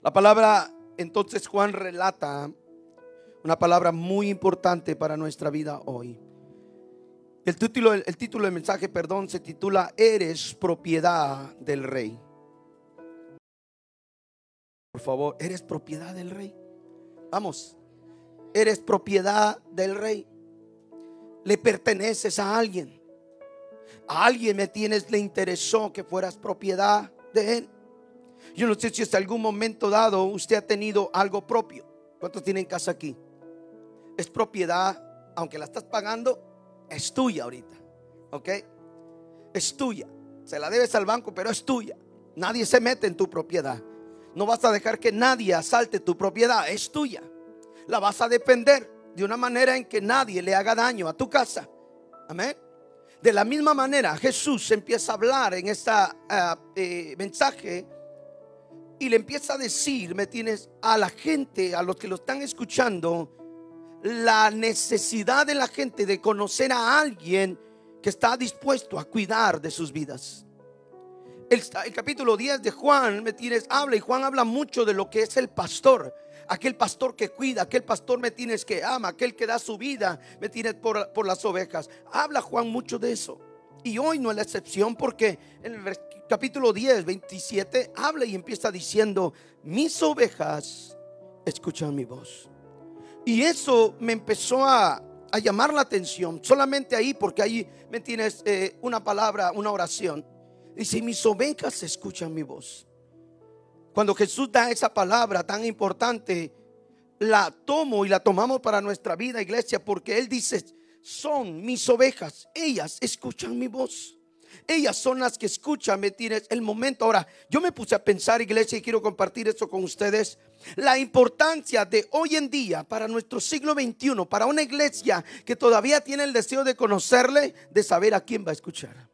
La palabra, entonces Juan relata una palabra muy importante para nuestra vida hoy. El título del mensaje, se titula Eres propiedad del Rey. Por favor, eres propiedad del Rey. Vamos, eres propiedad del Rey. Le perteneces a alguien. A alguien le interesó que fueras propiedad de Él. Yo no sé si hasta algún momento dado usted ha tenido algo propio. ¿Cuántos tienen casa aquí? Es propiedad, aunque la estás pagando, es tuya ahorita. ¿Ok? Es tuya. Se la debes al banco, pero es tuya. Nadie se mete en tu propiedad. No vas a dejar que nadie asalte tu propiedad. Es tuya. La vas a defender de una manera en que nadie le haga daño a tu casa. Amén. De la misma manera, Jesús empieza a hablar en este mensaje y le empieza a decir, a la gente, a los que lo están escuchando, la necesidad de la gente de conocer a alguien que está dispuesto a cuidar de sus vidas. El capítulo 10 de Juan, habla, y Juan habla mucho de lo que es el pastor. Aquel pastor que cuida, aquel pastor que ama, aquel que da su vida por las ovejas. Habla Juan mucho de eso. Y hoy no es la excepción, porque en el capítulo 10, 27 habla y empieza diciendo: mis ovejas escuchan mi voz. Y eso me empezó a llamar la atención. Solamente ahí, porque ahí una palabra, una oración. Dice: mis ovejas escuchan mi voz. Cuando Jesús da esa palabra tan importante, la tomo y la tomamos para nuestra vida, iglesia, porque Él dice: son mis ovejas, ellas escuchan mi voz. Ellas son las que escuchan, el momento. Ahora, yo me puse a pensar, iglesia, y quiero compartir esto con ustedes. La importancia de hoy en día para nuestro siglo XXI, para una iglesia que todavía tiene el deseo de conocerle, de saber a quién va a escuchar.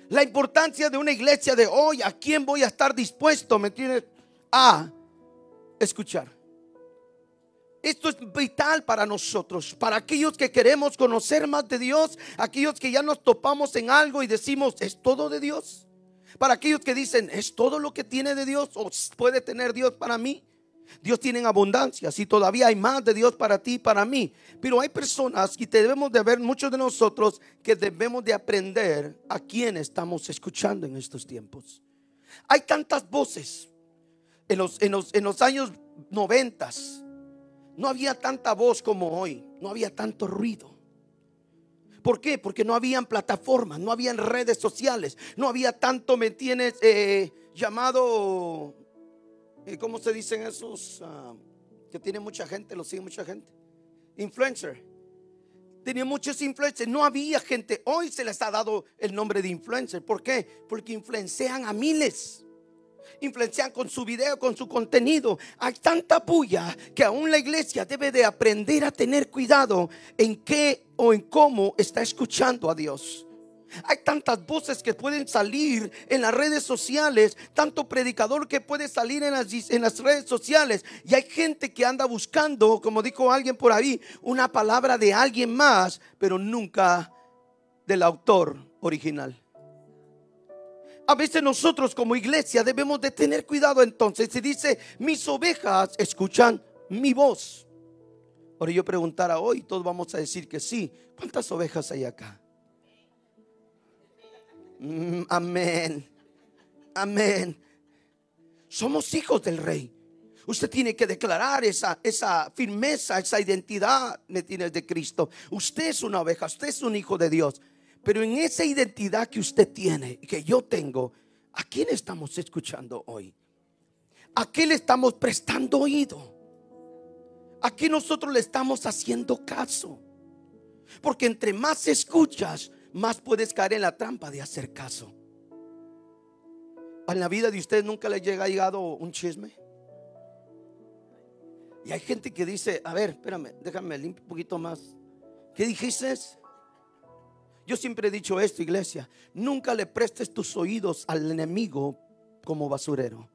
La importancia de una iglesia de hoy, a quién voy a estar dispuesto, a escuchar. Esto es vital para nosotros, para aquellos que queremos conocer más de Dios, aquellos que ya nos topamos en algo y decimos: ¿es todo de Dios? Para aquellos que dicen: ¿es todo lo que tiene de Dios o puede tener Dios para mí? Dios tiene en abundancia, si todavía hay más de Dios para ti y para mí. Pero hay personas, y debemos de ver, muchos de nosotros, que debemos de aprender a quién estamos escuchando en estos tiempos. Hay tantas voces. En los años 90 no había tanta voz como hoy. No había tanto ruido. ¿Por qué? Porque no habían plataformas, no habían redes sociales, no había tanto, llamado, ¿cómo se dicen esos? Que tiene mucha gente, lo sigue mucha gente. Influencer. Tenía muchos influencers, no había gente. Hoy se les ha dado el nombre de influencer. ¿Por qué? Porque influencian a miles. Influencian con su video, con su contenido. Hay tanta bulla que aún la iglesia debe de aprender a tener cuidado en qué o en cómo está escuchando a Dios. Hay tantas voces que pueden salir en las redes sociales, tanto predicador que puede salir en las redes sociales, y hay gente que anda buscando, como dijo alguien por ahí, una palabra de alguien más, pero nunca del autor original. A veces nosotros como iglesia debemos de tener cuidado. Entonces se dice: mis ovejas escuchan mi voz. Ahora yo preguntara hoy, todos vamos a decir que sí. ¿Cuántas ovejas hay acá? Amén. Amén. Somos hijos del Rey. Usted tiene que declarar esa firmeza, esa identidad de Cristo. Usted es una oveja, usted es un hijo de Dios. Pero en esa identidad que usted tiene, que yo tengo, ¿a quién estamos escuchando hoy? ¿A qué le estamos prestando oído? ¿A qué nosotros le estamos haciendo caso? Porque entre más escuchas, más puedes caer en la trampa de hacer caso. ¿En la vida de ustedes nunca les ha llegado un chisme? Y hay gente que dice: a ver, espérame, déjame limpiar un poquito más. ¿Qué dijiste? Yo siempre he dicho esto, iglesia: nunca le prestes tus oídos al enemigo como basurero.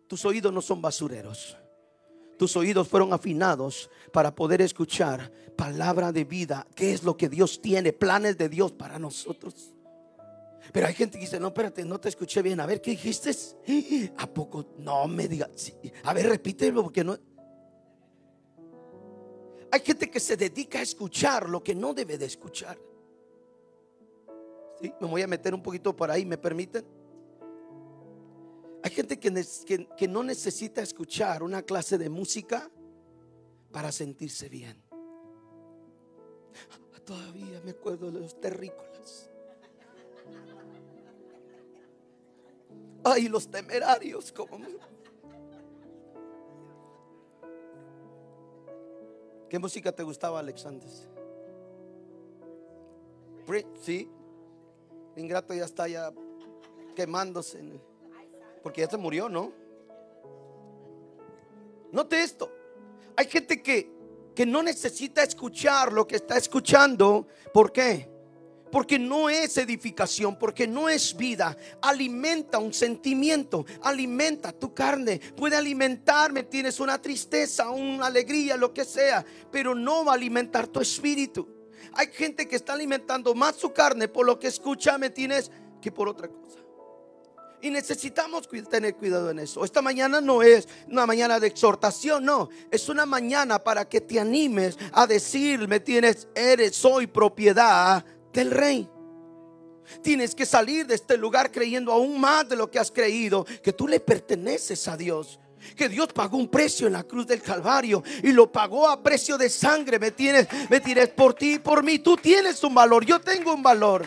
Tus oídos no son basureros. Tus oídos fueron afinados para poder escuchar palabra de vida. ¿Qué es lo que Dios tiene? Planes de Dios para nosotros. Pero hay gente que dice: no, espérate, no te escuché bien. A ver, ¿qué dijiste? ¿A poco? No me digas. Sí. A ver, repítelo porque no. Hay gente que se dedica a escuchar lo que no debe de escuchar. ¿Sí? Me voy a meter un poquito por ahí, ¿me permiten? Hay gente que no necesita escuchar una clase de música para sentirse bien. Todavía me acuerdo de los terrícolas. Ay, los Temerarios, como. ¿Qué música te gustaba, Alex, antes? Sí. Ingrato ya está ya quemándose, porque ya se murió, ¿no? Note esto. Hay gente que no necesita escuchar lo que está escuchando. ¿Por qué? Porque no es edificación, porque no es vida. Alimenta un sentimiento, alimenta tu carne. Puede alimentarme, tienes una tristeza, una alegría, lo que sea, pero no va a alimentar tu espíritu. Hay gente que está alimentando más su carne por lo que escucha, ¿me tienes? Que por otra cosa. Y necesitamos tener cuidado en eso. Esta mañana no es una mañana de exhortación, no. Es una mañana para que te animes a decir: me tienes, soy propiedad del Rey. Tienes que salir de este lugar creyendo aún más de lo que has creído, que tú le perteneces a Dios, que Dios pagó un precio en la cruz del Calvario y lo pagó a precio de sangre. Me tienes por ti y por mí. Tú tienes un valor, yo tengo un valor.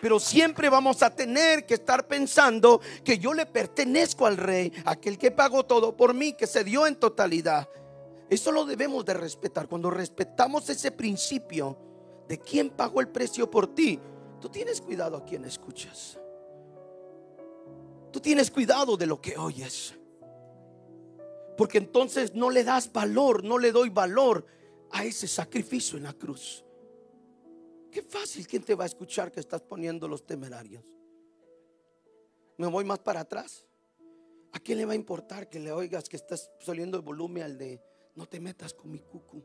Pero siempre vamos a tener que estar pensando que yo le pertenezco al Rey, aquel que pagó todo por mí, que se dio en totalidad. Eso lo debemos de respetar. Cuando respetamos ese principio de quién pagó el precio por ti, tú tienes cuidado a quién escuchas. Tú tienes cuidado de lo que oyes, porque entonces no le das valor, no le doy valor a ese sacrificio en la cruz. Qué fácil, ¿quién te va a escuchar que estás poniendo los Temerarios? Me voy más para atrás. ¿A quién le va a importar que le oigas que estás subiendo el volumen al de no te metas con mi cucu?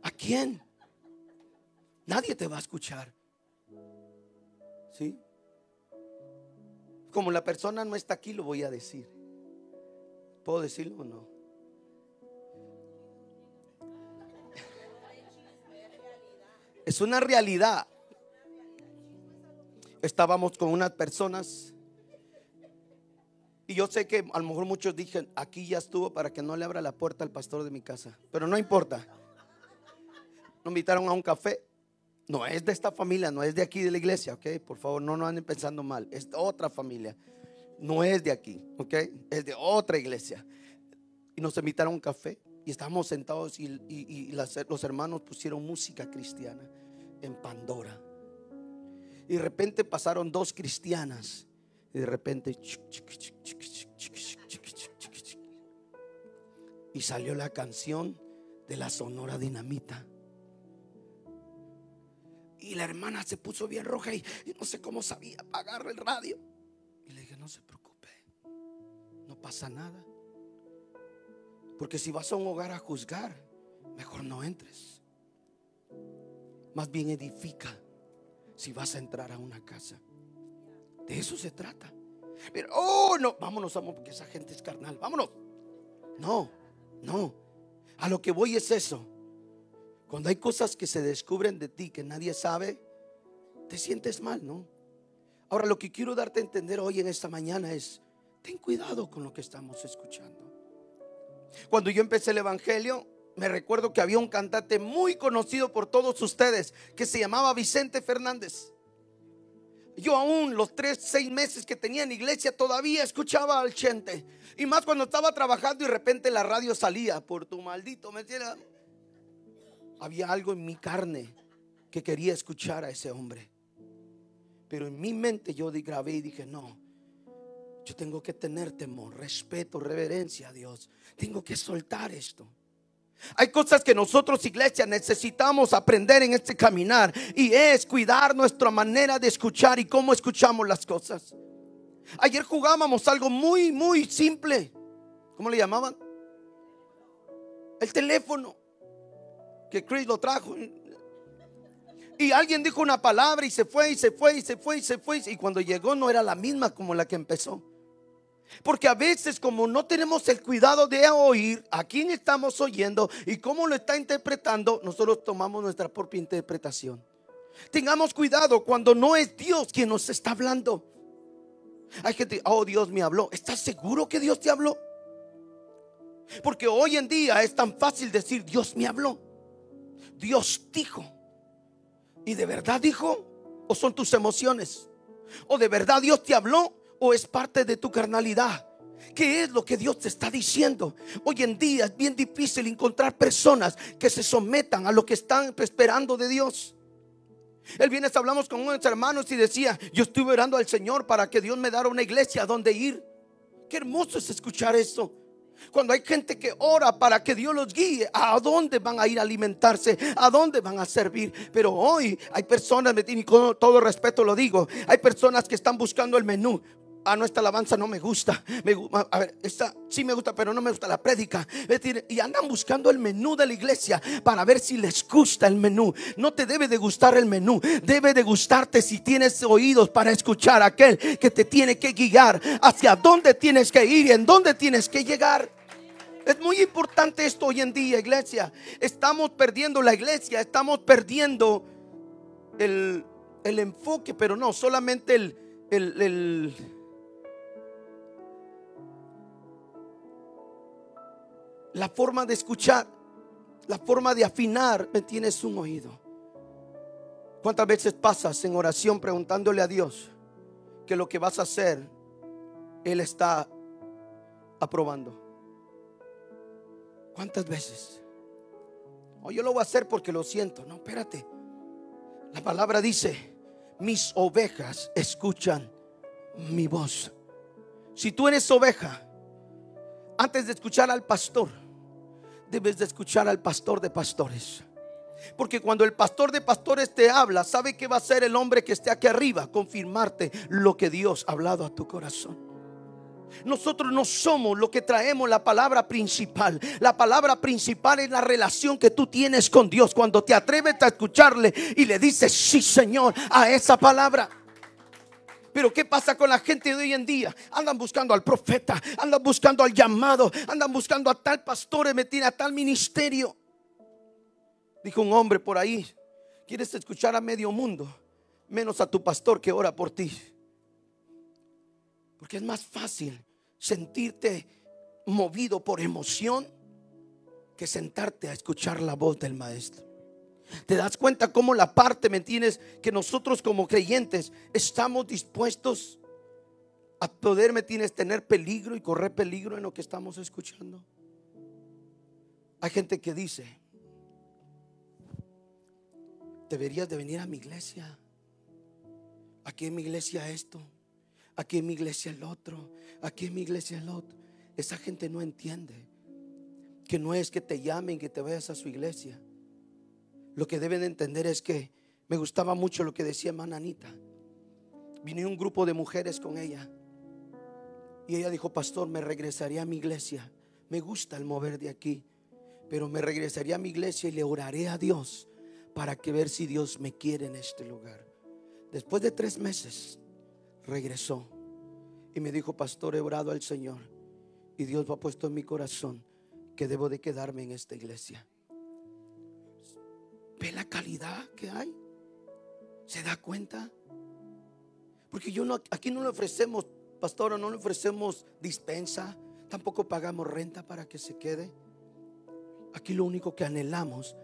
¿A quién? Nadie te va a escuchar. ¿Sí? Como la persona no está aquí, lo voy a decir. ¿Puedo decirlo o no? Es una realidad. Estábamos con unas personas y yo sé que a lo mejor muchos dijeron: aquí ya estuvo para que no le abra la puerta al pastor de mi casa. Pero no importa. Nos invitaron a un café. No es de esta familia, no es de aquí de la iglesia, ok. Por favor, no anden pensando mal. Es de otra familia. No es de aquí, ok. Es de otra iglesia. Y nos invitaron a un café y estábamos sentados y los hermanos pusieron música cristiana en Pandora. Y de repente pasaron dos cristianas y de repente y salió la canción de la Sonora Dinamita. Y la hermana se puso bien roja y no sé cómo sabía apagar el radio. Y le dije: no se preocupe, no pasa nada. Porque si vas a un hogar a juzgar, mejor no entres. Más bien edifica si vas a entrar a una casa. De eso se trata. Pero, no, vámonos, amor, porque esa gente es carnal. Vámonos. No. A lo que voy es eso. Cuando hay cosas que se descubren de ti que nadie sabe, te sientes mal, ¿no? Ahora, lo que quiero darte a entender hoy en esta mañana es: ten cuidado con lo que estamos escuchando. Cuando yo empecé el evangelio, me recuerdo que había un cantante muy conocido por todos ustedes que se llamaba Vicente Fernández. Yo aún los 6 meses que tenía en iglesia todavía escuchaba al Chente. Y más cuando estaba trabajando y de repente la radio salía: por tu maldito, me decía. Había algo en mi carne que quería escuchar a ese hombre. Pero en mi mente yo grabé y dije: no, yo tengo que tener temor, respeto, reverencia a Dios. Tengo que soltar esto. Hay cosas que nosotros, iglesia, necesitamos aprender en este caminar, y es cuidar nuestra manera de escuchar y cómo escuchamos las cosas. Ayer jugábamos algo muy, muy simple. ¿Cómo le llamaban? El teléfono. Que Chris lo trajo. Y alguien dijo una palabra y se fue, y se fue, y se fue, y se fue. Y cuando llegó no era la misma como la que empezó. Porque a veces, como no tenemos el cuidado de oír a quién estamos oyendo y cómo lo está interpretando, nosotros tomamos nuestra propia interpretación. Tengamos cuidado cuando no es Dios quien nos está hablando. Hay gente, oh, Dios me habló. ¿Estás seguro que Dios te habló? Porque hoy en día es tan fácil decir Dios me habló, Dios dijo. ¿Y de verdad dijo? ¿O son tus emociones? ¿O de verdad Dios te habló? ¿O es parte de tu carnalidad? ¿Qué es lo que Dios te está diciendo? Hoy en día es bien difícil encontrar personas que se sometan a lo que están esperando de Dios. El viernes hablamos con unos hermanos y decía: yo estuve orando al Señor para que Dios me diera una iglesia a donde ir. Qué hermoso es escuchar eso. Cuando hay gente que ora para que Dios los guíe a dónde van a ir a alimentarse, a dónde van a servir. Pero hoy hay personas, y con todo respeto lo digo, hay personas que están buscando el menú. Ah, no, esta alabanza no me gusta. A ver, esta sí me gusta, pero no me gusta la prédica. Y andan buscando el menú de la iglesia para ver si les gusta el menú. No te debe de gustar el menú. Debe de gustarte si tienes oídos para escuchar a aquel que te tiene que guiar hacia dónde tienes que ir y en dónde tienes que llegar. Es muy importante esto hoy en día, iglesia. Estamos perdiendo la iglesia. Estamos perdiendo el enfoque, pero no solamente la forma de escuchar, la forma de afinar. Me tienes un oído. ¿Cuántas veces pasas en oración preguntándole a Dios que lo que vas a hacer Él está aprobando? ¿Cuántas veces? Oh, yo lo voy a hacer porque lo siento. No, espérate. La palabra dice: mis ovejas escuchan mi voz. Si tú eres oveja, antes de escuchar al pastor, debes de escuchar al pastor de pastores. Porque cuando el pastor de pastores te habla, ¿sabe qué va a hacer el hombre que esté aquí arriba? Confirmarte lo que Dios ha hablado a tu corazón. Nosotros no somos lo que traemos la palabra principal. La palabra principal es la relación que tú tienes con Dios. Cuando te atreves a escucharle y le dices sí, Señor, a esa palabra. Pero ¿qué pasa con la gente de hoy en día? Andan buscando al profeta, andan buscando al llamado, andan buscando a tal pastor, a tal ministerio. Dijo un hombre por ahí: ¿quieres escuchar a medio mundo? Menos a tu pastor que ora por ti. Porque es más fácil sentirte movido por emoción que sentarte a escuchar la voz del maestro. ¿Te das cuenta cómo la parte, me entiendes, que nosotros como creyentes estamos dispuestos a poder, me tienes, tener peligro y correr peligro en lo que estamos escuchando? Hay gente que dice: deberías de venir a mi iglesia. Aquí en mi iglesia esto, aquí en mi iglesia el otro, aquí en mi iglesia el otro. Esa gente no entiende que no es que te llamen, que te vayas a su iglesia. Lo que deben de entender es que me gustaba mucho lo que decía hermana Anita. Vino un grupo de mujeres con ella y ella dijo: pastor, me regresaría a mi iglesia. Me gusta el mover de aquí, pero me regresaría a mi iglesia y le oraré a Dios para que ver si Dios me quiere en este lugar. Después de 3 meses regresó y me dijo: pastor, he orado al Señor y Dios ha puesto en mi corazón que debo de quedarme en esta iglesia. ¿Ve la calidad que hay? ¿Se da cuenta? Porque aquí no le ofrecemos, pastora, no le ofrecemos dispensa, tampoco pagamos renta para que se quede. Aquí lo único que anhelamos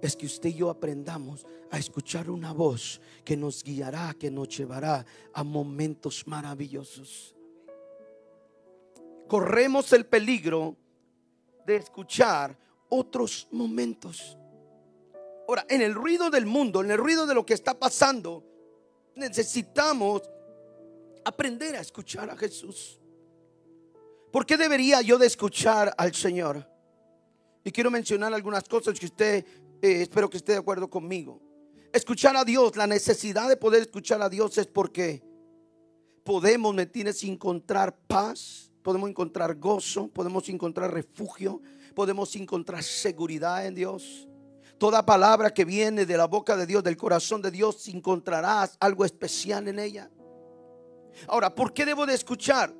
es que usted y yo aprendamos a escuchar una voz que nos guiará, que nos llevará a momentos maravillosos. Corremos el peligro de escuchar otros momentos. Ahora, en el ruido del mundo, en el ruido de lo que está pasando, necesitamos aprender a escuchar a Jesús. ¿Por qué debería yo de escuchar al Señor? Y quiero mencionar algunas cosas que usted, espero que esté de acuerdo conmigo. Escuchar a Dios, la necesidad de poder escuchar a Dios es porque podemos, ¿me entiendes?, encontrar paz, podemos encontrar gozo, podemos encontrar refugio, podemos encontrar seguridad en Dios. Toda palabra que viene de la boca de Dios, del corazón de Dios, encontrarás algo especial en ella. Ahora, ¿por qué debo de escuchar?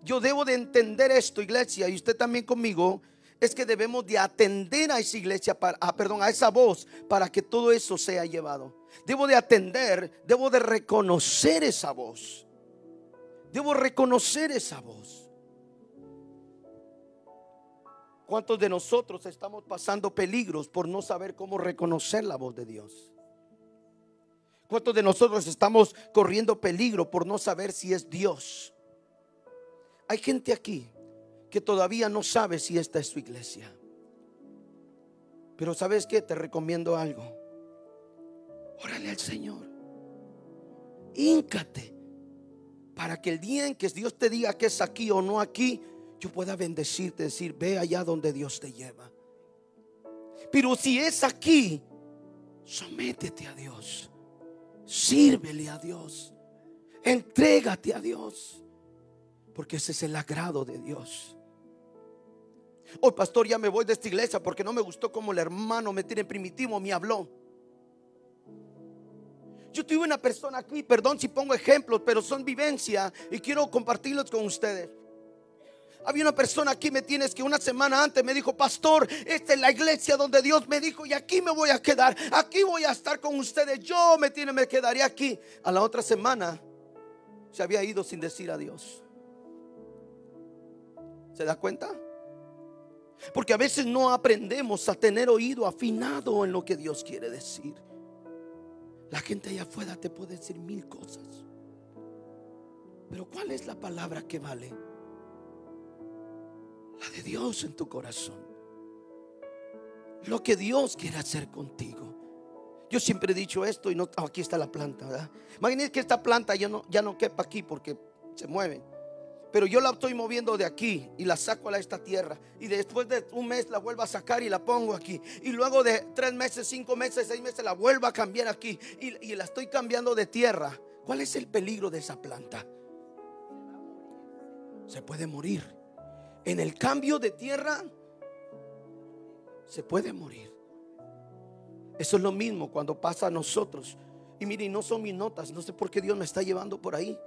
Yo debo de entender esto, iglesia, y usted también conmigo. Es que debemos de atender a esa iglesia, a esa voz, para que todo eso sea llevado. Debo de atender, debo de reconocer esa voz. Debo reconocer esa voz. ¿Cuántos de nosotros estamos pasando peligros por no saber cómo reconocer la voz de Dios? ¿Cuántos de nosotros estamos corriendo peligro por no saber si es Dios? Hay gente aquí que todavía no sabe si esta es su iglesia. Pero ¿sabes qué? Te recomiendo algo. Órale al Señor. Híncate para que el día en que Dios te diga que es aquí o no aquí, yo pueda bendecirte, decir, ve allá donde Dios te lleva. Pero si es aquí, sométete a Dios. Sírvele a Dios. Entrégate a Dios. Porque ese es el agrado de Dios. Hoy, pastor, ya me voy de esta iglesia porque no me gustó como el hermano me tiene primitivo me habló. Yo tuve una persona aquí, perdón si pongo ejemplos, pero son vivencia y quiero compartirlos con ustedes. Había una persona aquí, me tienes que una semana antes me dijo, pastor, esta es la iglesia donde Dios me dijo y aquí me voy a quedar, aquí voy a estar con ustedes, me quedaré aquí. A la otra semana se había ido sin decir adiós. ¿Se da cuenta? Porque a veces no aprendemos a tener oído afinado en lo que Dios quiere decir. La gente allá afuera te puede decir mil cosas, pero ¿cuál es la palabra que vale? La de Dios en tu corazón. Lo que Dios quiere hacer contigo. Yo siempre he dicho esto y no, aquí está la planta, ¿verdad? Imagínense que esta planta ya no quepa aquí porque se mueve. Pero yo la estoy moviendo de aquí y la saco a esta tierra. Y después de un mes la vuelvo a sacar y la pongo aquí. Y luego de 3 meses, 5 meses, 6 meses la vuelvo a cambiar aquí. Y la estoy cambiando de tierra. ¿Cuál es el peligro de esa planta? Se puede morir. En el cambio de tierra se puede morir. Eso es lo mismo cuando pasa a nosotros. Y miren, no son mis notas. No sé por qué Dios me está llevando por ahí.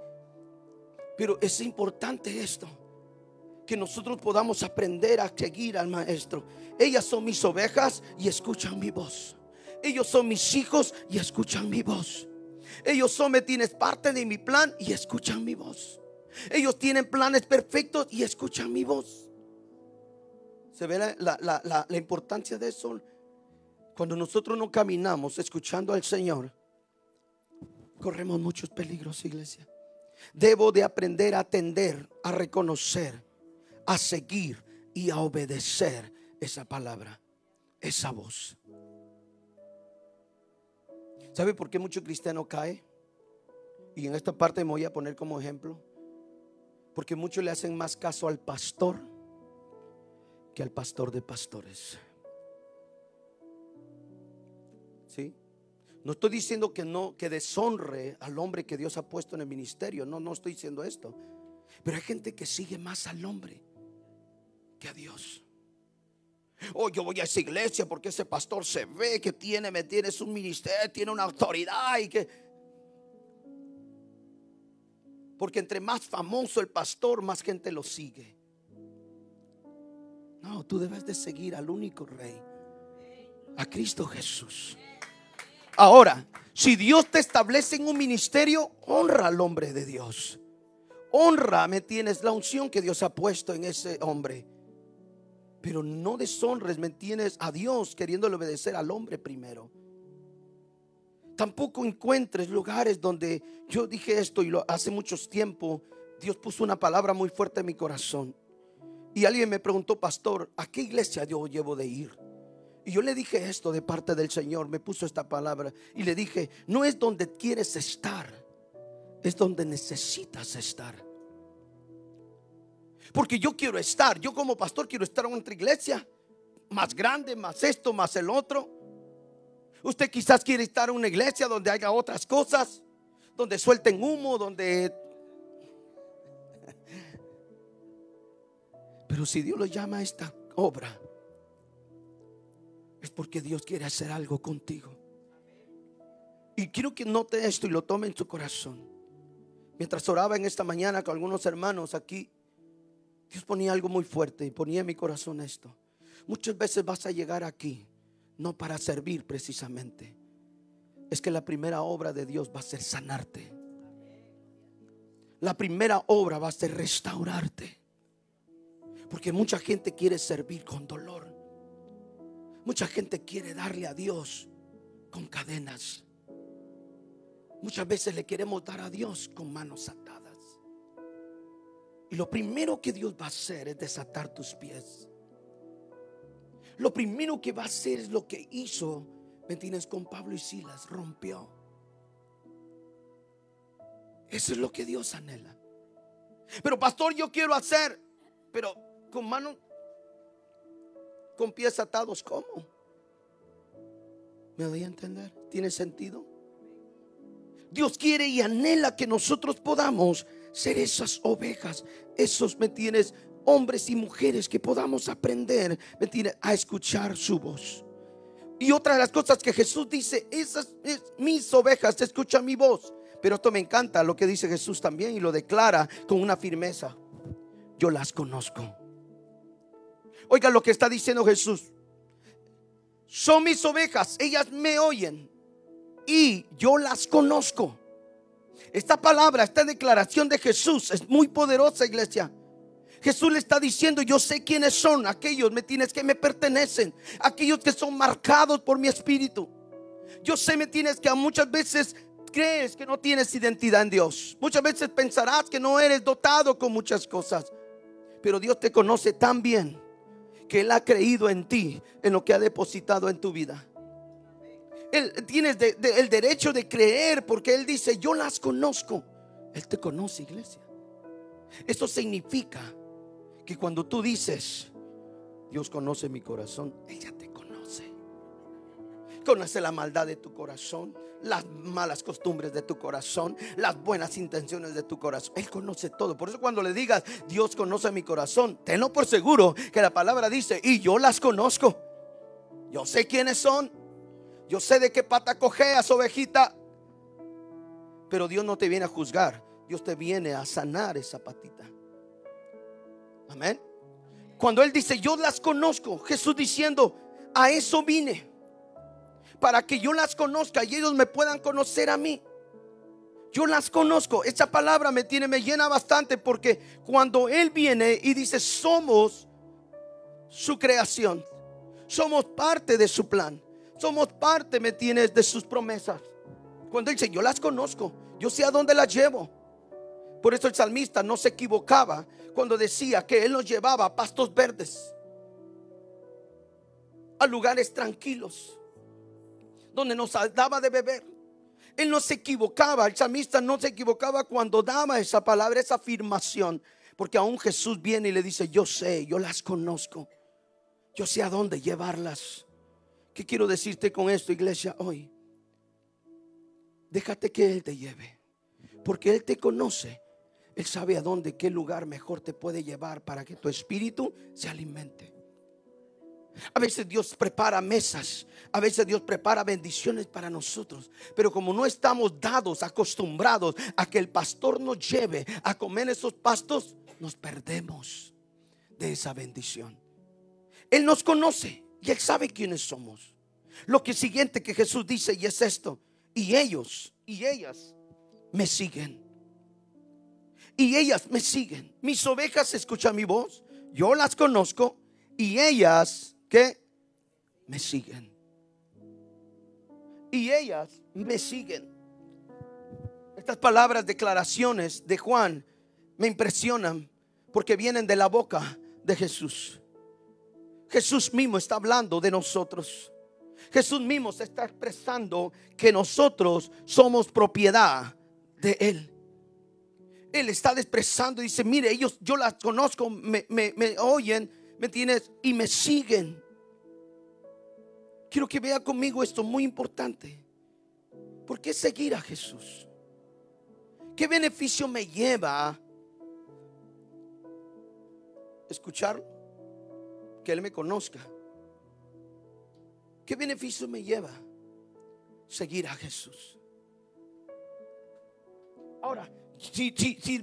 Pero es importante esto, que nosotros podamos aprender a seguir al maestro. Ellas son mis ovejas y escuchan mi voz. Ellos son mis hijos y escuchan mi voz. Ellos me tienes parte de mi plan y escuchan mi voz. Ellos tienen planes perfectos y escuchan mi voz. ¿Se ve la importancia de eso? Cuando nosotros no caminamos escuchando al Señor, corremos muchos peligros, iglesia. Debo de aprender a atender, a reconocer, a seguir y a obedecer esa palabra, esa voz. ¿Sabe por qué mucho cristiano cae? Y en esta parte me voy a poner como ejemplo. Porque muchos le hacen más caso al pastor que al pastor de pastores. ¿Sí? No estoy diciendo que deshonre al hombre que Dios ha puesto en el ministerio. No estoy diciendo esto. Pero hay gente que sigue más al hombre que a Dios. Oh, yo voy a esa iglesia porque ese pastor se ve que tiene un ministerio, tiene una autoridad y que... Porque entre más famoso el pastor, más gente lo sigue. No, tú debes de seguir al único rey, a Cristo Jesús. Ahora, si Dios te establece en un ministerio, honra al hombre de Dios. Honra, me tienes la unción que Dios ha puesto en ese hombre. Pero no deshonres, me tienes a Dios queriéndole obedecer al hombre primero. Tampoco encuentres lugares donde yo dije esto y hace mucho tiempo Dios puso una palabra muy fuerte en mi corazón. Y alguien me preguntó, pastor, ¿a qué iglesia yo llevo de ir? Y yo le dije esto de parte del Señor, me puso esta palabra y le dije, no es donde quieres estar, es donde necesitas estar. Porque yo quiero estar, yo como pastor quiero estar en otra iglesia más grande, más esto, más el otro. Usted quizás quiere estar en una iglesia donde haya otras cosas, donde suelten humo, donde... Pero si Dios lo llama a esta obra porque Dios quiere hacer algo contigo. Y quiero que note esto y lo tome en su corazón. Mientras oraba en esta mañana con algunos hermanos aquí, Dios ponía algo muy fuerte y ponía en mi corazón esto. Muchas veces vas a llegar aquí no para servir precisamente. Es que la primera obra de Dios va a ser sanarte. La primera obra va a ser restaurarte. Porque mucha gente quiere servir con dolor. Mucha gente quiere darle a Dios con cadenas. Muchas veces le queremos dar a Dios con manos atadas. Y lo primero que Dios va a hacer es desatar tus pies. Lo primero que va a hacer es lo que hizo, ¿me entiendes? Con Pablo y Silas, rompió. Eso es lo que Dios anhela. Pero pastor, yo quiero hacer, pero con manos, con pies atados, ¿cómo? ¿Me doy a entender? ¿Tiene sentido? Dios quiere y anhela que nosotros podamos ser esas ovejas, esos, ¿me entiendes? Hombres y mujeres que podamos aprender, ¿me entiendes? A escuchar su voz. Y otra de las cosas que Jesús dice, esas mis ovejas escuchan mi voz. Pero esto me encanta lo que dice Jesús también y lo declara con una firmeza. Yo las conozco. Oiga lo que está diciendo Jesús. Son mis ovejas, ellas me oyen y yo las conozco. Esta palabra, esta declaración de Jesús es muy poderosa, iglesia. Jesús le está diciendo: yo sé quiénes son aquellos, ¿me tienes? Que me pertenecen, aquellos que son marcados por mi espíritu. Yo sé, ¿me tienes? Que muchas veces crees que no tienes identidad en Dios. Muchas veces pensarás que no eres dotado con muchas cosas. Pero Dios te conoce tan bien que Él ha creído en ti, en lo que ha depositado en tu vida. Él tienes el derecho de creer, porque Él dice: yo las conozco. Él te conoce, iglesia. Esto significa que cuando tú dices: Dios conoce mi corazón, ella te conoce. Conoce la maldad de tu corazón, las malas costumbres de tu corazón, las buenas intenciones de tu corazón. Él conoce todo. Por eso cuando le digas: Dios conoce mi corazón, tenlo por seguro que la palabra dice: y yo las conozco. Yo sé quiénes son. Yo sé de qué pata cojeas, ovejita. Pero Dios no te viene a juzgar. Dios te viene a sanar esa patita. Amén. Cuando Él dice: yo las conozco, Jesús diciendo: a eso vine, para que yo las conozca y ellos me puedan conocer a mí. Yo las conozco. Esa palabra me llena bastante, porque cuando Él viene y dice: somos su creación, somos parte de su plan, somos parte, ¿me tienes? De sus promesas. Cuando Él dice: yo las conozco, yo sé a dónde las llevo. Por eso el salmista no se equivocaba cuando decía que Él nos llevaba a pastos verdes, a lugares tranquilos, donde nos daba de beber. Él no se equivocaba, el salmista no se equivocaba cuando daba esa palabra, esa afirmación, porque aún Jesús viene y le dice: yo sé, yo las conozco, yo sé a dónde llevarlas. ¿Qué quiero decirte con esto, iglesia, hoy? Déjate que Él te lleve, porque Él te conoce. Él sabe a dónde, qué lugar mejor te puede llevar para que tu espíritu se alimente. A veces Dios prepara mesas, a veces Dios prepara bendiciones para nosotros, pero como no estamos acostumbrados a que el pastor nos lleve a comer esos pastos, nos perdemos de esa bendición. Él nos conoce y Él sabe quiénes somos. Lo que siguiente que Jesús dice, y es esto: y ellos y ellas me siguen. Y ellas me siguen. Mis ovejas escuchan mi voz, yo las conozco, y ellas, ¿qué? Me siguen. Y ellas me siguen. Estas palabras, declaraciones de Juan, me impresionan, porque vienen de la boca de Jesús. Jesús mismo está hablando de nosotros. Jesús mismo se está expresando que nosotros somos propiedad de Él. Él está expresando y dice: mire, ellos, yo las conozco, me oyen, ¿me entiendes? Y me siguen. Quiero que vea conmigo esto, muy importante. ¿Por qué seguir a Jesús? ¿Qué beneficio me lleva escucharlo? Que Él me conozca. ¿Qué beneficio me lleva seguir a Jesús? Ahora, si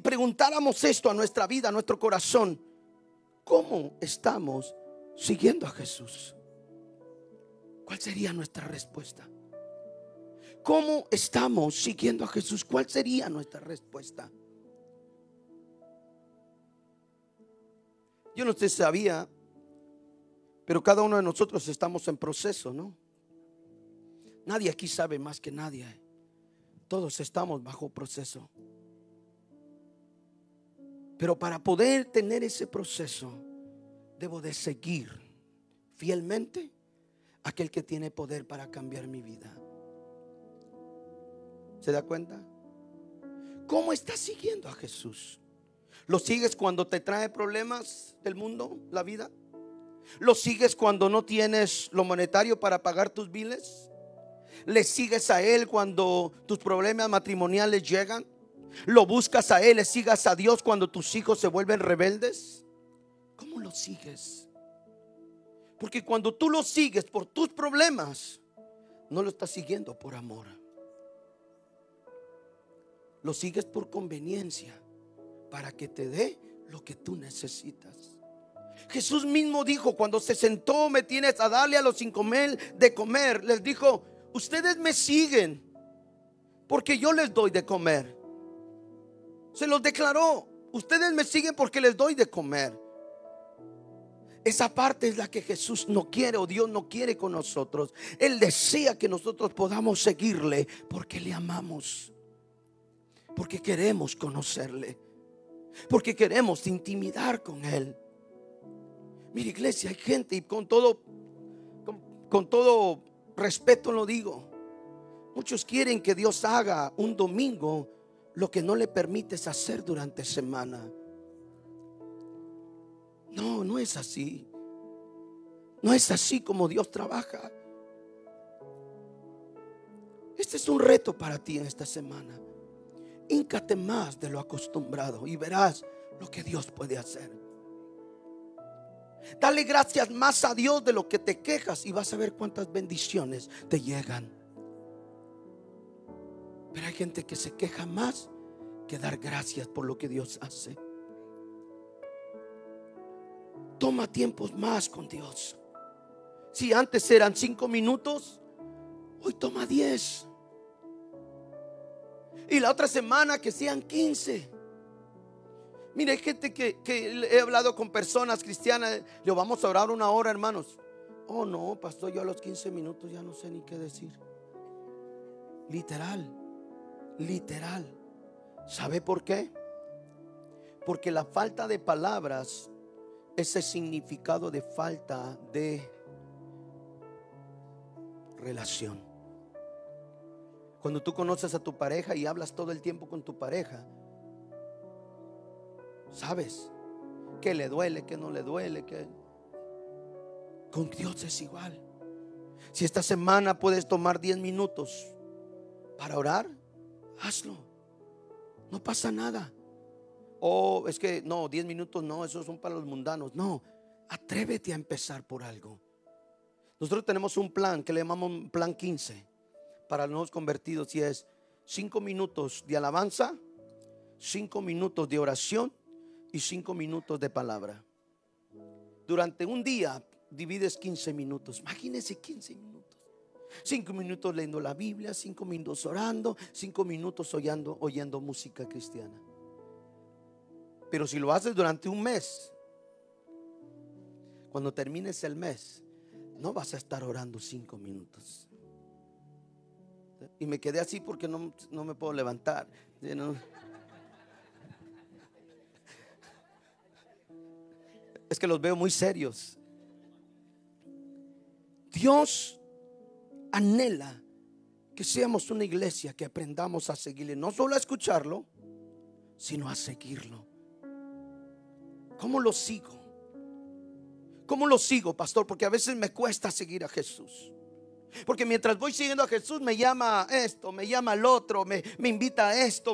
preguntáramos esto a nuestra vida, a nuestro corazón, ¿cómo estamos siguiendo a Jesús? ¿Cuál sería nuestra respuesta? ¿Cómo estamos siguiendo a Jesús? ¿Cuál sería nuestra respuesta? Yo no sé si sabía, pero cada uno de nosotros estamos en proceso, ¿no? Nadie aquí sabe más que nadie. Todos estamos bajo proceso. Pero para poder tener ese proceso, debo de seguir fielmente a aquel que tiene poder para cambiar mi vida. ¿Se da cuenta? ¿Cómo estás siguiendo a Jesús? ¿Lo sigues cuando te trae problemas del mundo, la vida? ¿Lo sigues cuando no tienes lo monetario para pagar tus biles? ¿Le sigues a Él cuando tus problemas matrimoniales llegan? ¿Lo buscas a Él, le sigas a Dios cuando tus hijos se vuelven rebeldes? ¿Cómo lo sigues? Porque cuando tú lo sigues por tus problemas, no lo estás siguiendo por amor. Lo sigues por conveniencia, para que te dé lo que tú necesitas. Jesús mismo dijo, cuando se sentó, me tienes a darle a los 5,000 de comer, les dijo: ustedes me siguen porque yo les doy de comer. Se los declaró: ustedes me siguen porque les doy de comer. Esa parte es la que Jesús no quiere, o Dios no quiere con nosotros. Él desea que nosotros podamos seguirle porque le amamos, porque queremos conocerle, porque queremos intimidar con Él. Mira, iglesia, hay gente, y con todo respeto lo digo, muchos quieren que Dios haga un domingo lo que no le permites hacer durante semana. No, no es así. No es así como Dios trabaja. Este es un reto para ti en esta semana. Híncate más de lo acostumbrado y verás lo que Dios puede hacer. Dale gracias más a Dios de lo que te quejas, y vas a ver cuántas bendiciones te llegan. Pero hay gente que se queja más que dar gracias por lo que Dios hace. Toma tiempos más con Dios. Si antes eran 5 minutos, hoy toma 10. Y la otra semana que sean 15. Mira, hay gente que he hablado con personas cristianas. Le vamos a orar 1 hora, hermanos. Oh no, pastor, yo a los 15 minutos ya no sé ni qué decir. Literal. ¿Sabe por qué? Porque la falta de palabras es el significado de falta de relación. Cuando tú conoces a tu pareja y hablas todo el tiempo con tu pareja, sabes que le duele, que no le duele, que con Dios es igual. Si esta semana puedes tomar 10 minutos para orar, hazlo. No pasa nada. Oh, es que no, 10 minutos no, esos son para los mundanos. No, atrévete a empezar por algo. Nosotros tenemos un plan que le llamamos plan 15 para los nuevos convertidos, y es 5 minutos de alabanza, 5 minutos de oración y 5 minutos de palabra. Durante un día divides 15 minutos. Imagínense 15 minutos. 5 minutos leyendo la Biblia, 5 minutos orando, 5 minutos oyendo música cristiana. Pero si lo haces durante un mes, cuando termines el mes, no vas a estar orando 5 minutos. Y me quedé así porque no me puedo levantar. Es que los veo muy serios. Dios anhela que seamos una iglesia que aprendamos a seguirle, no solo a escucharlo, sino a seguirlo. ¿Cómo lo sigo? ¿Cómo lo sigo, pastor? Porque a veces me cuesta seguir a Jesús. Porque mientras voy siguiendo a Jesús, me llama esto, me llama el otro, me invita a esto.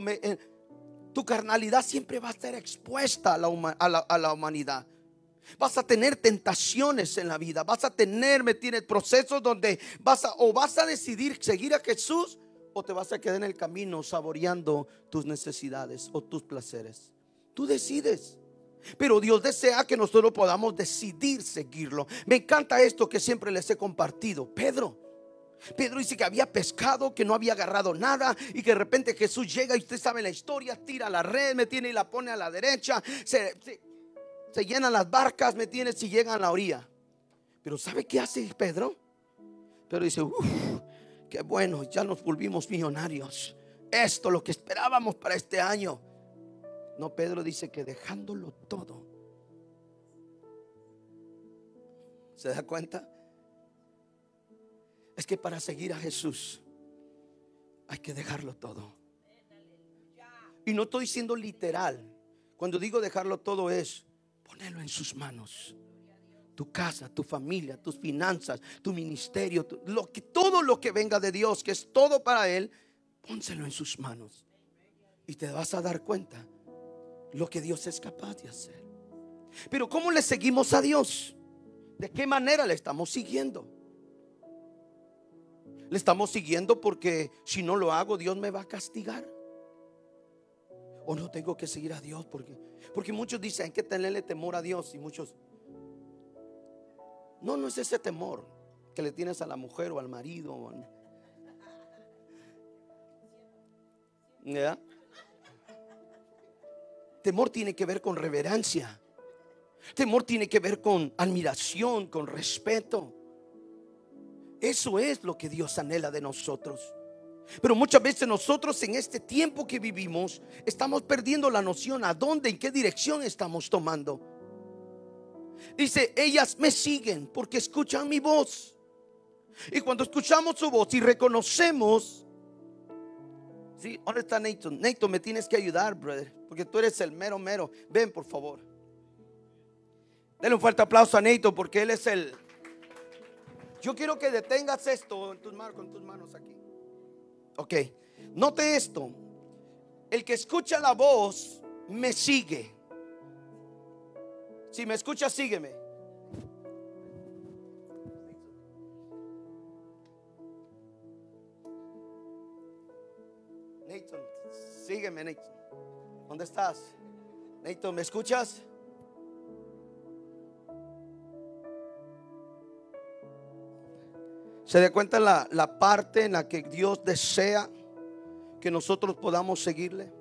Tu carnalidad siempre va a estar expuesta a la humanidad. Vas a tener tentaciones en la vida. Vas a tener, procesos donde vas a decidir seguir a Jesús, o te vas a quedar en el camino saboreando tus necesidades o tus placeres. Tú decides. Pero Dios desea que nosotros podamos decidir seguirlo. Me encanta esto que siempre les he compartido. Pedro dice que había pescado, que no había agarrado nada, y que de repente Jesús llega, y usted sabe la historia, tira la red, y la pone a la derecha, se llenan las barcas, si llegan a la orilla. Pero ¿sabe qué hace Pedro? Pedro dice: qué bueno, ya nos volvimos millonarios. Esto es lo que esperábamos para este año. No, Pedro dice que dejándolo todo. ¿Se da cuenta? Es que para seguir a Jesús hay que dejarlo todo. Y no estoy siendo literal. Cuando digo dejarlo todo es ponerlo en sus manos. Tu casa, tu familia, tus finanzas, tu ministerio, todo lo que venga de Dios, que es todo para Él, pónselo en sus manos. Y te vas a dar cuenta lo que Dios es capaz de hacer. Pero ¿cómo le seguimos a Dios? ¿De qué manera le estamos siguiendo? Le estamos siguiendo porque si no lo hago, Dios me va a castigar. O no tengo que seguir a Dios porque muchos dicen: hay que tenerle temor a Dios. Y muchos, no es ese temor que le tienes a la mujer o al marido, ¿ya? Temor tiene que ver con reverencia. Temor tiene que ver con admiración, con respeto. Eso es lo que Dios anhela de nosotros. Pero muchas veces nosotros en este tiempo que vivimos estamos perdiendo la noción a dónde, en qué dirección estamos tomando. Dice: ellas me siguen porque escuchan mi voz. Y cuando escuchamos su voz y reconocemos, ¿sí? ¿Dónde está Nathan? Nathan, me tienes que ayudar, brother, porque tú eres el mero. Ven, por favor. Denle un fuerte aplauso a Nathan, porque él es el... Yo quiero que detengas esto en tus manos, con tus manos aquí. Ok, note esto: el que escucha la voz me sigue. Si me escuchas, sígueme. Nathan, sígueme, Nathan. ¿Dónde estás? Nathan, ¿me escuchas? ¿Se da cuenta la parte en la que Dios desea que nosotros podamos seguirle?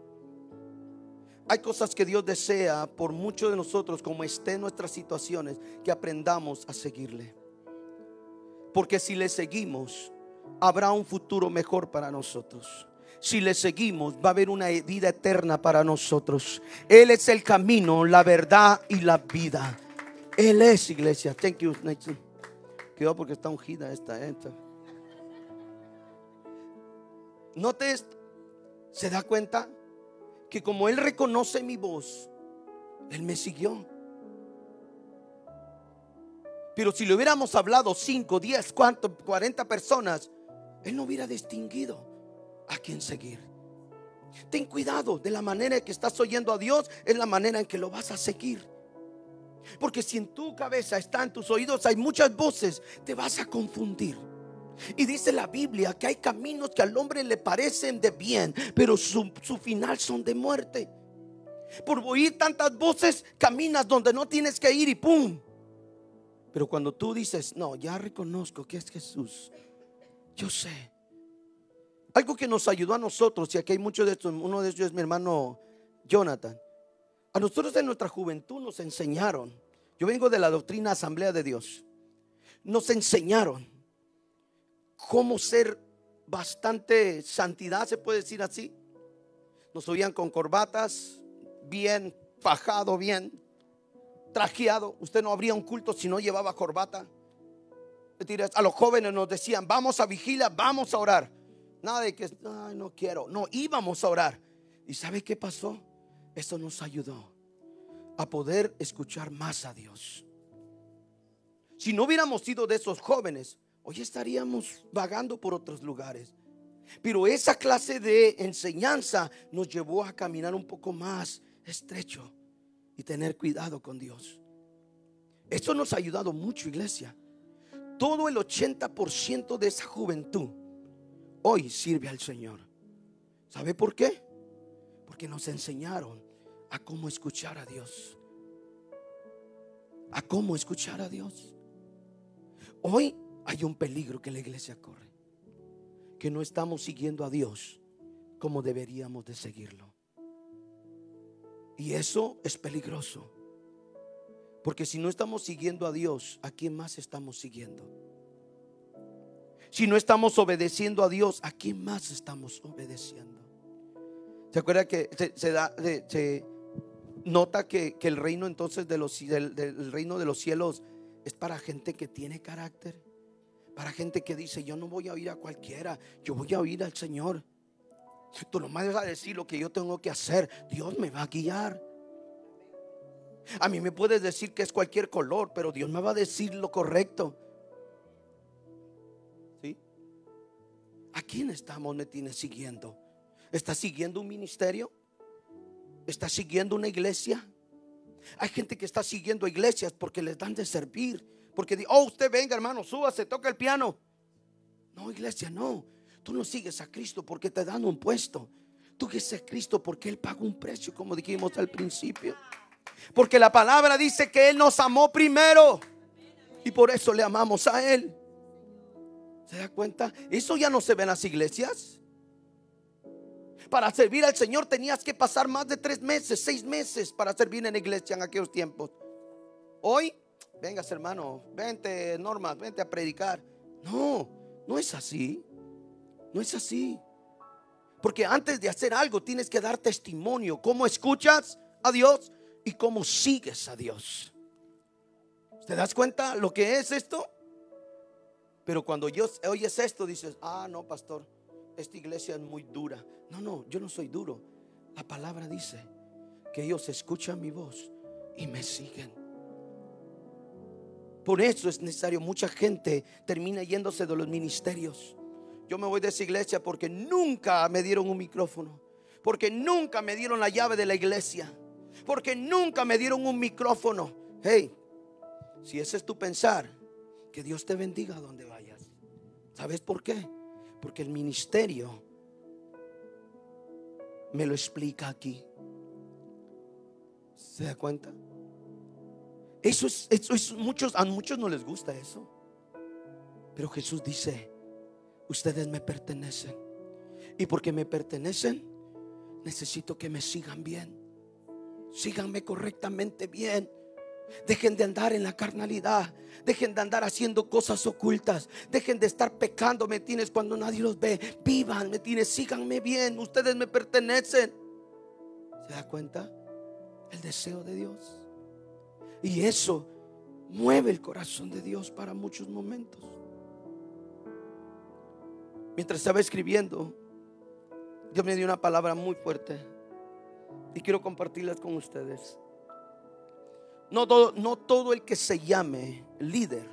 Hay cosas que Dios desea por muchos de nosotros, como esté en nuestras situaciones, que aprendamos a seguirle. Porque si le seguimos, habrá un futuro mejor para nosotros. Si le seguimos, va a haber una vida eterna para nosotros. Él es el camino, la verdad y la vida. Él es, iglesia. Thank you, Nathan. Quedó porque está ungida esta. Note esto. ¿Se da cuenta? Que como Él reconoce mi voz, Él me siguió. Pero si le hubiéramos hablado 5, 10, 40 personas, Él no hubiera distinguido a quién seguir. Ten cuidado de la manera en que estás oyendo a Dios, es la manera en que lo vas a seguir. Porque si en tu cabeza está, en tus oídos hay muchas voces, te vas a confundir. Y dice la Biblia que hay caminos que al hombre le parecen de bien, pero su final son de muerte. Por oír tantas voces, caminas donde no tienes que ir y ¡pum! Pero cuando tú dices: no, ya reconozco que es Jesús, yo sé. Algo que nos ayudó a nosotros, y aquí hay muchos de estos, uno de ellos es mi hermano Jonathan. A nosotros en nuestra juventud nos enseñaron. Yo vengo de la doctrina Asamblea de Dios. Nos enseñaron cómo ser bastante santidad, se puede decir así. Nos oían con corbatas, bien fajado, bien trajeado. Usted no abría un culto si no llevaba corbata. A los jóvenes nos decían: vamos a vigilia, vamos a orar. Nada de que no quiero. No, íbamos a orar. ¿Y sabe qué pasó? Eso nos ayudó a poder escuchar más a Dios. Si no hubiéramos sido de esos jóvenes, hoy estaríamos vagando por otros lugares. Pero esa clase de enseñanza nos llevó a caminar un poco más estrecho y tener cuidado con Dios. Esto nos ha ayudado mucho, iglesia. Todo el 80% de esa juventud hoy sirve al Señor. ¿Sabe por qué? Porque nos enseñaron a cómo escuchar a Dios. A cómo escuchar a Dios. Hoy hay un peligro que la iglesia corre, que no estamos siguiendo a Dios como deberíamos de seguirlo. Y eso es peligroso, porque si no estamos siguiendo a Dios, ¿a quién más estamos siguiendo? Si no estamos obedeciendo a Dios, ¿a quién más estamos obedeciendo? ¿Se acuerda que se nota que el reino entonces del reino de los cielos es para gente que tiene carácter? Para gente que dice: yo no voy a oír a cualquiera, yo voy a oír al Señor. Tú no me vas a decir lo que yo tengo que hacer, Dios me va a guiar. A mí me puedes decir que es cualquier color, pero Dios me va a decir lo correcto. ¿Sí? ¿A quién estamos siguiendo? ¿Estás siguiendo un ministerio? ¿Estás siguiendo una iglesia? Hay gente que está siguiendo iglesias porque les dan de servir, porque usted venga, hermano, súbase, toca el piano. No, iglesia, no. Tú no sigues a Cristo porque te dan un puesto. Tú sigues a Cristo porque Él pagó un precio, como dijimos al principio. Porque la palabra dice que Él nos amó primero, y por eso le amamos a Él. ¿Se da cuenta? Eso ya no se ve en las iglesias. Para servir al Señor tenías que pasar más de 3 meses, 6 meses para servir en la iglesia en aquellos tiempos. Hoy, vengas, hermano, vente, Norma, vente a predicar. No, no es así. No es así. Porque antes de hacer algo tienes que dar testimonio. ¿Cómo escuchas a Dios y cómo sigues a Dios? ¿Te das cuenta lo que es esto? Pero cuando oyes esto dices: no, pastor, esta iglesia es muy dura. No, yo no soy duro. La palabra dice que ellos escuchan mi voz y me siguen. Por eso es necesario. Mucha gente termina yéndose de los ministerios. Yo me voy de esa iglesia porque nunca me dieron un micrófono, porque nunca me dieron la llave de la iglesia, porque nunca me dieron un micrófono. Hey, si ese es tu pensar, que Dios te bendiga donde vayas. ¿Sabes por qué? Porque el ministerio me lo explica aquí. ¿Se da cuenta? Eso es a muchos no les gusta eso. Pero Jesús dice: ustedes me pertenecen, y porque me pertenecen necesito que me sigan bien. Síganme correctamente bien. Dejen de andar en la carnalidad. Dejen de andar haciendo cosas ocultas. Dejen de estar pecando, ¿me entiendes? Cuando nadie los ve. Vivan, ¿me entiendes? Síganme bien. Ustedes me pertenecen. ¿Se da cuenta? El deseo de Dios. Y eso mueve el corazón de Dios para muchos momentos. Mientras estaba escribiendo, Dios me dio una palabra muy fuerte y quiero compartirlas con ustedes. No todo el que se llame líder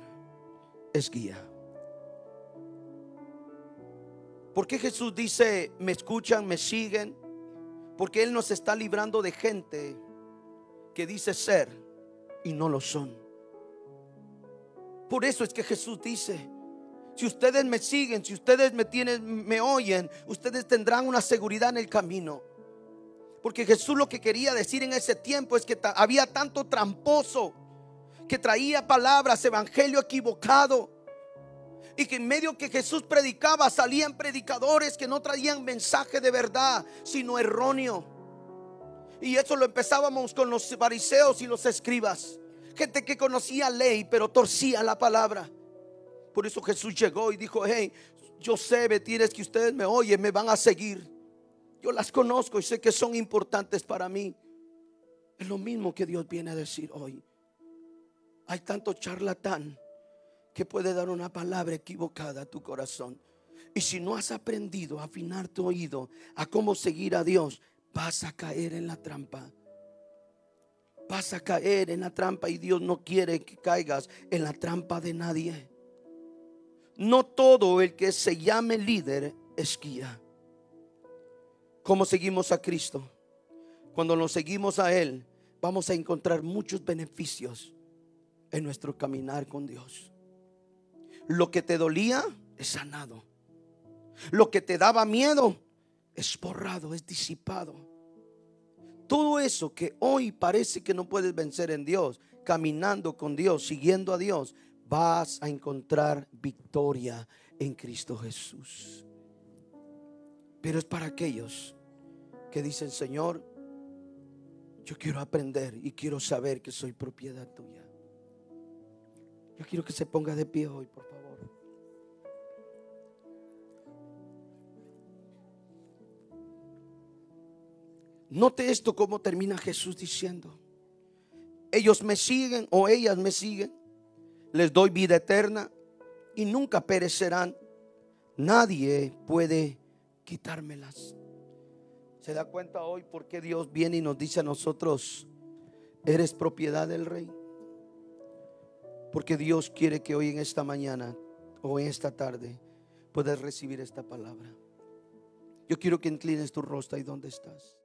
es guía. ¿Por qué Jesús dice: me escuchan, me siguen? Porque Él nos está librando de gente que dice ser y no lo son. Por eso es que Jesús dice: si ustedes me siguen, si ustedes me oyen, ustedes tendrán una seguridad en el camino. Porque Jesús lo que quería decir en ese tiempo es que había tanto tramposo que traía palabras, evangelio equivocado, y que en medio que Jesús predicaba salían predicadores que no traían mensaje de verdad, sino erróneo. Y eso lo empezábamos con los fariseos y los escribas, gente que conocía ley pero torcía la palabra. Por eso Jesús llegó y dijo: hey, yo sé, tienes que ustedes me oyen, me van a seguir. Yo las conozco y sé que son importantes para mí. Es lo mismo que Dios viene a decir hoy. Hay tanto charlatán que puede dar una palabra equivocada a tu corazón. Y si no has aprendido a afinar tu oído a cómo seguir a Dios, vas a caer en la trampa. Vas a caer en la trampa, y Dios no quiere que caigas en la trampa de nadie. No todo el que se llame líder es guía. ¿Cómo seguimos a Cristo? Cuando nos seguimos a Él, vamos a encontrar muchos beneficios en nuestro caminar con Dios. Lo que te dolía es sanado. Lo que te daba miedo es borrado, es disipado. Todo eso que hoy parece que no puedes vencer en Dios, caminando con Dios, siguiendo a Dios, vas a encontrar victoria en Cristo Jesús. Pero es para aquellos que dicen: Señor, yo quiero aprender y quiero saber que soy propiedad tuya. Yo quiero que se ponga de pie hoy, por favor. Note esto, cómo termina Jesús diciendo: ellos me siguen, o ellas me siguen, les doy vida eterna y nunca perecerán. Nadie puede quitármelas. ¿Se da cuenta hoy por qué Dios viene y nos dice a nosotros: eres propiedad del Rey? Porque Dios quiere que hoy, en esta mañana o en esta tarde, puedas recibir esta palabra. Yo quiero que inclines tu rostro ahí donde estás.